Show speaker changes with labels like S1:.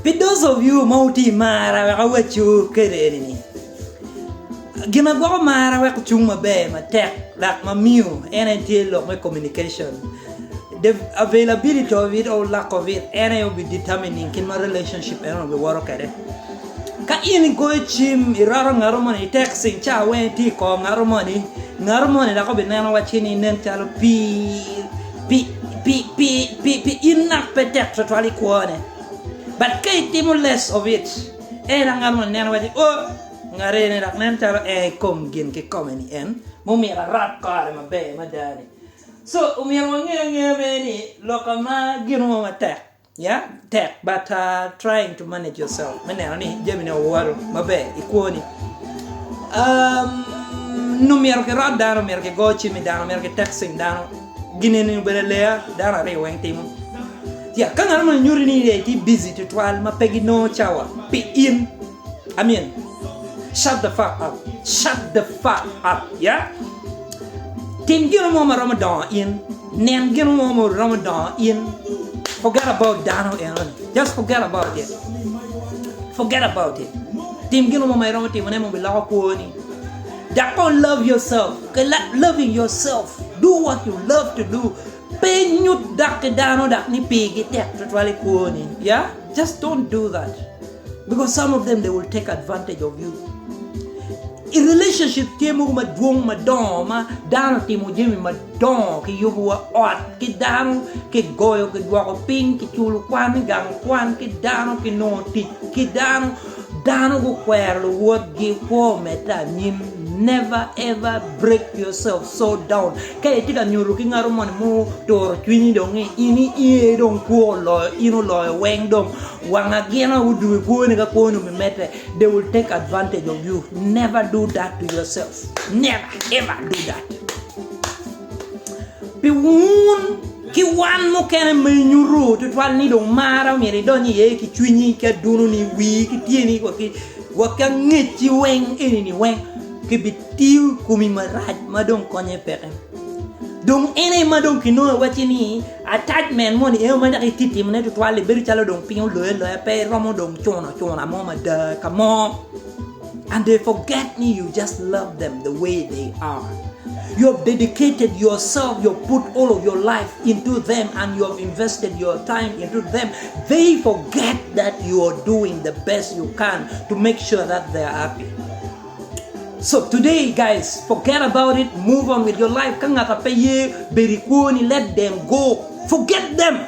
S1: For those of you multi mara wachu kereni. Gima go mara wa kuchuma be ma tech like my meal and until my communication. The availability of it or lack of it and I will be determining in my relationship and will work at it. Ka in go chim iraro ngaro money texting cha wen ti ko ngaro money da ko be nana wachini nen chalo pi inak petek totally kuone. But kay timo less of it. Ngaro money nana wachi oh ngare ne dak nen chalo kom gin ke komeni en mo mi rat kare ma be ma dani. So umir wange meni lokama gino ma tech. Yeah, tech, but trying to manage yourself. Mene ni jemi na waro mabe ikuoni. No mier ke rad dano, mier ke gochi mi dano, mier ke texting dano. Gine ni belelea dano re weng timo. Yeah, kanga naman nyuri ni ti busy to twal mapegi no chawa. Pi in. I mean, shut the fuck up. Shut the fuck up. Yeah. Tim gino mo Ramadan in. Nen gino mo Ramadan in. Forget about Dano and just forget about it. Forget about it. Tim gino mo mayroon tim mo bilako kuoni. Don't love yourself. Loving yourself. Do what you love to do. Penyut dak Dano dak ni pigi tek totally kuoni. Yeah? Just don't do that. Because some of them they will take advantage of you. In relationship Timo madwong madoma dano Timo jimi madong ki yuwa ot ki dano ki goyo ki dwako ping ki chulu kwan gang kwan ki dano ki noti ki dano go kwero wot gi po meta nim. Never ever break yourself so down. Kaya tika nyuru ki ngaro man mo toro chwini dong ini ie dong ko lo ino lo weng dong wanga gena udu ko ni ka ko no mete. They will take advantage of you. Never do that to yourself. Never ever do that. Piwun ki wan mo kene me nyuru to twal ni dong mara mi redoni ye ki chwini ka dunu ni wi ki tieni ko ki wakang ngechi weng ini ni weng ki bitiu kumi maraj madong konye peke dong ene madong kino wachini attachment mo ni e ma daki titi mne to twale beri chalo dong pinyo lo pe romo dong chona mo ma da kamo and they forget me. You just love them the way they are. You have dedicated yourself, you have put all of your life into them and you have invested your time into them. They forget that you are doing the best you can to make sure that they are happy. So today, guys, forget about it. Move on with your life. Kangata peye berikuni, let them go. Forget them.